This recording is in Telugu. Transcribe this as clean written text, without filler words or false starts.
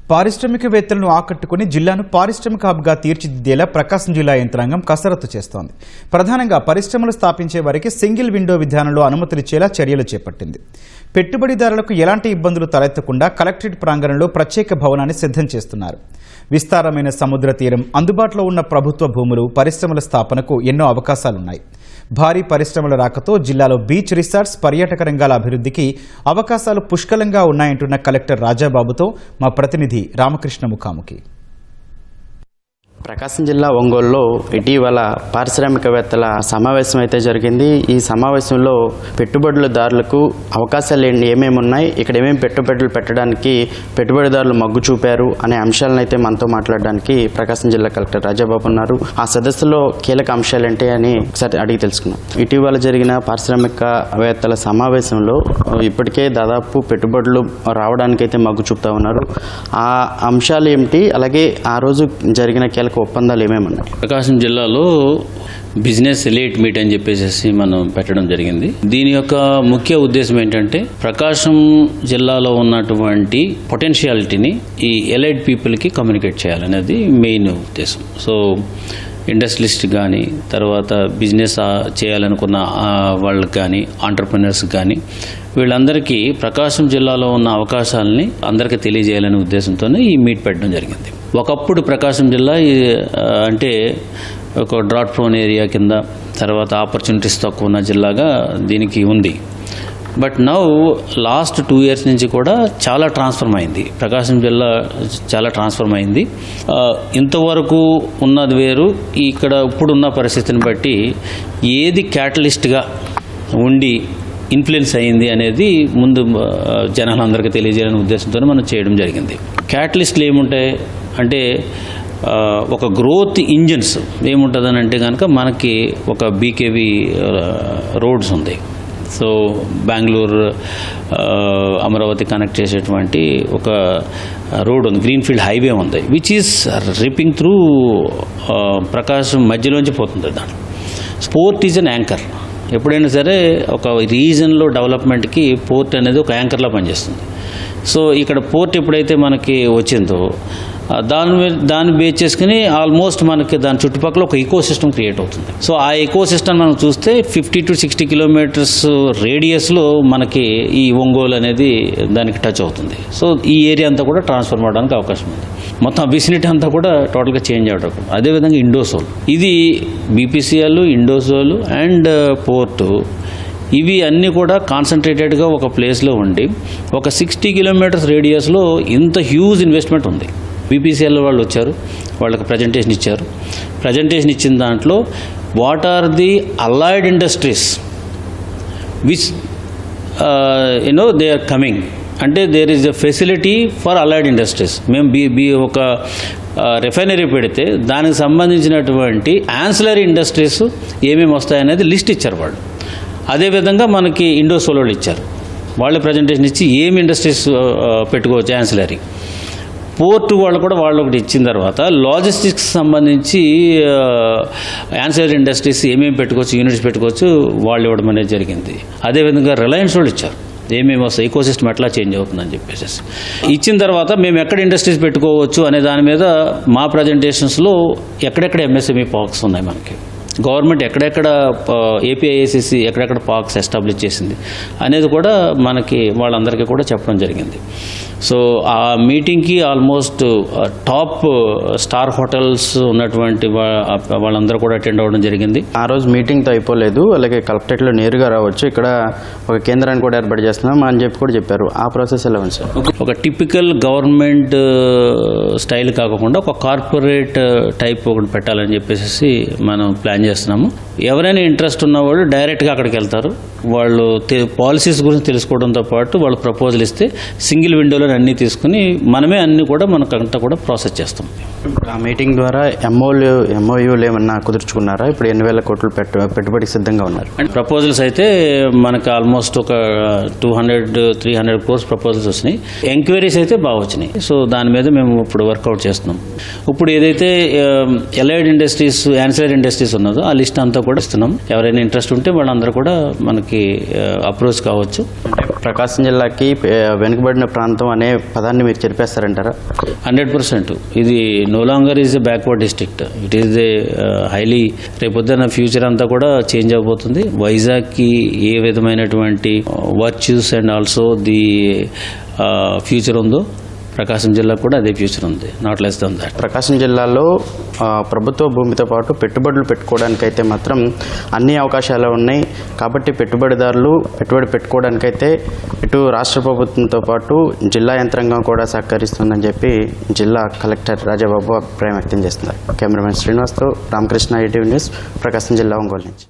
పారిశ్రామికవేత్తలను ఆకట్టుకుని జిల్లాను పారిశ్రామిక హబ్గా తీర్చిదిద్దేలా ప్రకాశం జిల్లా యంత్రాంగం కసరత్తు చేస్తోంది. ప్రధానంగా పరిశ్రమలు స్థాపించే వారికి సింగిల్ విండో విధానంలో అనుమతులిచ్చేలా చర్యలు చేపట్టింది. పెట్టుబడిదారులకు ఎలాంటి ఇబ్బందులు తలెత్తకుండా కలెక్టరేట్ ప్రాంగణంలో ప్రత్యేక భవనాన్ని సిద్ధం చేస్తున్నారు. విస్తారమైన సముద్ర తీరం, అందుబాటులో ఉన్న ప్రభుత్వ భూములు, పరిశ్రమల స్థాపనకు ఎన్నో అవకాశాలున్నాయి. భారీ పరిశ్రమల రాకతో జిల్లాలో బీచ్ రిసార్ట్స్, పర్యాటక రంగాల అభివృద్ధికి అవకాశాలు పుష్కలంగా ఉన్నాయంటున్న కలెక్టర్ రాజాబాబుతో మా ప్రతినిధి రామకృష్ణ ముఖాముఖి. ప్రకాశం జిల్లా ఒంగోలులో ఇటీవల పారిశ్రామికవేత్తల సమావేశం అయితే జరిగింది. ఈ సమావేశంలో పెట్టుబడులదారులకు అవకాశాలు ఏమేమి ఉన్నాయి, ఇక్కడ ఏమేమి పెట్టుబడులు పెట్టడానికి పెట్టుబడిదారులు మగ్గు చూపారు అనే అంశాలను అయితే మనతో మాట్లాడడానికి ప్రకాశం జిల్లా కలెక్టర్ రాజాబాబు ఉన్నారు. ఆ సదస్సులో కీలక అంశాలు ఏంటి అని ఒకసారి అడిగి తెలుసుకున్నాం. ఇటీవల జరిగిన పారిశ్రామికవేత్తల సమావేశంలో ఇప్పటికే దాదాపు పెట్టుబడులు రావడానికైతే మగ్గు చూపుతా ఉన్నారు. ఆ అంశాలు ఏమిటి, అలాగే ఆ రోజు జరిగిన కీలక ఒప్పందాలు ఏమేమన్నాయి? ప్రకాశం జిల్లాలో బిజినెస్ ఎలీట్ మీట్ అని చెప్పేసి మనం పెట్టడం జరిగింది. దీని యొక్క ముఖ్య ఉద్దేశం ఏంటంటే ప్రకాశం జిల్లాలో ఉన్నటువంటి పొటెన్షియాలిటీని ఈ ఎలైట్ పీపుల్కి కమ్యూనికేట్ చేయాలనేది మెయిన్ ఉద్దేశం. సో ఇండస్ట్రియలిస్ట్ కానీ, తర్వాత బిజినెస్ చేయాలనుకున్న వాళ్ళకి కానీ, ఆంటర్ప్రినర్స్ కానీ, వీళ్ళందరికీ ప్రకాశం జిల్లాలో ఉన్న అవకాశాలని అందరికీ తెలియజేయాలనే ఉద్దేశంతోనే ఈ మీట్ పెట్టడం జరిగింది. ఒకప్పుడు ప్రకాశం జిల్లా అంటే ఒక డ్రాట్ ప్రోన్ ఏరియా కింద, తర్వాత ఆపర్చునిటీస్ తక్కువ ఉన్న జిల్లాగా దీనికి ఉంది. బట్ నౌ లాస్ట్ 2 years నుంచి కూడా చాలా ట్రాన్స్ఫర్మ్ అయింది. ప్రకాశం జిల్లా చాలా ట్రాన్స్ఫర్మ్ అయింది. ఇంతవరకు ఉన్నది వేరు, ఇక్కడ ఇప్పుడున్న పరిస్థితిని బట్టి ఏది క్యాటలిస్ట్గా ఉండి ఇన్ఫ్లుయెన్స్ అయ్యింది అనేది ముందు జనాలందరికీ తెలియజేయాలనే ఉద్దేశంతో మనం చేయడం జరిగింది. క్యాటలిస్టులు ఏముంటాయి అంటే ఒక గ్రోత్ ఇంజిన్స్ ఏముంటుందని అంటే కనుక మనకి ఒక బీకేవీ రోడ్స్ ఉంది. సో బెంగళూరు అమరావతి కనెక్ట్ చేసేటువంటి ఒక రోడ్ ఉంది, గ్రీన్ఫీల్డ్ హైవే ఉంది, విచ్ ఈస్ రిపింగ్ త్రూ ప్రకాశం మధ్యలోంచి పోతుంది. దాని పోర్ట్ ఈజ్ అన్ యాంకర్. ఎప్పుడైనా సరే ఒక రీజన్లో డెవలప్మెంట్కి పోర్ట్ అనేది ఒక యాంకర్లా పనిచేస్తుంది. సో ఇక్కడ పోర్ట్ ఎప్పుడైతే మనకి వచ్చిందో దాన్ని బేస్ చేసుకుని ఆల్మోస్ట్ మనకి దాని చుట్టుపక్కల ఒక ఈకో సిస్టమ్ క్రియేట్ అవుతుంది. సో ఆ ఈకో సిస్టమ్ మనం చూస్తే 50 to 60 kilometers రేడియస్లో మనకి ఈ ఒంగోలు అనేది దానికి టచ్ అవుతుంది. సో ఈ ఏరియా అంతా కూడా ట్రాన్స్ఫర్మ్ అవడానికి అవకాశం ఉంది. మొత్తం విసినిటీ అంతా కూడా టోటల్గా చేంజ్ అవడం. అదేవిధంగా ఇండోసోల్, ఇది బీపీసీఎల్, ఇండోసోల్ అండ్ పోర్టు, ఇవి అన్నీ కూడా కాన్సన్ట్రేటెడ్గా ఒక ప్లేస్లో ఉండి ఒక 60 kilometers రేడియస్లో ఇంత హ్యూజ్ ఇన్వెస్ట్మెంట్ ఉంది. బీపీసీఎల్ వాళ్ళు వచ్చారు, వాళ్ళకి ప్రజెంటేషన్ ఇచ్చారు. ప్రజెంటేషన్ ఇచ్చిన దాంట్లో what are the allied industries which they are coming, అంటే there is a facility for allied industries. మేము ఒక రిఫైనరీ పెడితే దానికి సంబంధించినటువంటి యాన్సిలరీ ఇండస్ట్రీస్ ఏమేమి వస్తాయనేది లిస్ట్ ఇచ్చారు వాళ్ళు. అదేవిధంగా మనకి ఇండోసోల్ వాళ్ళు ఇచ్చారు, వాళ్ళే ప్రజెంటేషన్ ఇచ్చి ఏమి ఇండస్ట్రీస్ పెట్టుకోవచ్చు యాన్సిలరీ. పోర్టు వాళ్ళు కూడా వాళ్ళు ఒకటి ఇచ్చిన తర్వాత లాజిస్టిక్స్ సంబంధించి యాన్సిలరీ ఇండస్ట్రీస్ ఏమేమి పెట్టుకోవచ్చు, యూనిట్స్ పెట్టుకోవచ్చు, వాళ్ళు ఇవ్వడం అనేది జరిగింది. అదేవిధంగా రిలయన్స్ వాళ్ళు ఇచ్చారు, ఏమేమి వస్తాయి, ఈకో సిస్టమ్ ఎట్లా చేంజ్ అవుతుందని చెప్పేసి ఇచ్చిన తర్వాత మేము ఎక్కడ ఇండస్ట్రీస్ పెట్టుకోవచ్చు అనే దాని మీద మా ప్రజెంటేషన్స్లో ఎక్కడెక్కడ ఎంఎస్ఎంఈ పార్క్స్ ఉన్నాయి, మనకి గవర్నమెంట్ ఎక్కడెక్కడ ఏపీఐఏసీసీ ఎక్కడెక్కడ పార్క్స్ ఎస్టాబ్లిష్ చేసింది అనేది కూడా మనకి వాళ్ళందరికీ కూడా చెప్పడం జరిగింది. సో ఆ మీటింగ్కి ఆల్మోస్ట్ టాప్ స్టార్ హోటల్స్ ఉన్నటువంటి వాళ్ళందరూ కూడా అటెండ్ అవ్వడం జరిగింది. ఆ రోజు మీటింగ్తో అయిపోలేదు, అలాగే కలెక్టరేట్లో నేరుగా రావచ్చు, ఇక్కడ ఒక కేంద్రాన్ని కూడా ఏర్పాటు చేస్తున్నాం అని చెప్పి కూడా చెప్పారు. ఆ ప్రాసెస్ ఎలా ఉంది సార్? ఒక టిపికల్ గవర్నమెంట్ స్టైల్ కాకుండా ఒక కార్పొరేట్ టైప్ ఒకటి పెట్టాలని చెప్పేసి మనం ప్లాన్ చేస్తున్నాము. ఎవరైనా ఇంట్రెస్ట్ ఉన్నవాళ్ళు డైరెక్ట్గా అక్కడికి వెళ్తారు. వాళ్ళు పాలసీస్ గురించి తెలుసుకోవడంతో పాటు వాళ్ళు ప్రపోజల్ ఇస్తే సింగిల్ విండోలో అన్నీ తీసుకుని మనమే అన్నీ కూడా మనకంతా కూడా ప్రాసెస్ చేస్తాం. ఆ మీటింగ్ ద్వారా ఎంఓయూలు ఏమన్నా కుదుర్చుకున్నారా? ఇప్పుడు 8,000 కోట్లు పెట్టుబడికి సిద్ధంగా ఉన్నారు. ప్రపోజల్స్ అయితే మనకు ఆల్మోస్ట్ ఒక 200-300 crores ప్రపోజల్స్ వచ్చినాయి. ఎంక్వైరీస్ అయితే బాగా వచ్చినాయి. సో దాని మీద మేము ఇప్పుడు వర్కౌట్ చేస్తున్నాం. ఇప్పుడు ఏదైతే ఎలైడ్ ఇండస్ట్రీస్, యాన్సిలరీ ఇండస్ట్రీస్ ఉన్నదో ఉన్నదో ఆ లిస్ట్ అంతా కూడా ఇస్తున్నాం. ఎవరైనా ఇంట్రెస్ట్ ఉంటే వాళ్ళందరూ కూడా మనకి అప్రోచ్ కావచ్చు. ప్రకాశం జిల్లాకి వెనుకబడిన ప్రాంతం అనే పదాన్ని మీరు చెప్పేస్తారంటారా? 100%. ఇది no longer is a backward district, it is a highly, రేపొద్దున ఫ్యూచర్ అంతా కూడా చేంజ్ అవబోతుంది. వైజాగ్కి ఏ విధమైనటువంటి virtues and also the future ఉందో ప్రకాశం జిల్లాకు కూడా అదే ఫ్యూచర్ ఉంది, not less than that. Prakasam జిల్లాలో ప్రభుత్వ భూమితో పాటు పెట్టుబడులు పెట్టుకోవడానికైతే మాత్రం అన్ని అవకాశాలు ఉన్నాయి. కాబట్టి పెట్టుబడిదారులు పెట్టుబడి పెట్టుకోవడానికైతే ఇటు రాష్ట్ర ప్రభుత్వంతో పాటు జిల్లా యంత్రాంగం కూడా సహకరిస్తుందని చెప్పి జిల్లా కలెక్టర్ రాజాబాబు అభిప్రాయం వ్యక్తం చేస్తున్నారు. కెమెరామెన్ శ్రీనివాస్తో రామకృష్ణ, ఈటీవీ న్యూస్, ప్రకాశం జిల్లా ఒంగోలు నుంచి.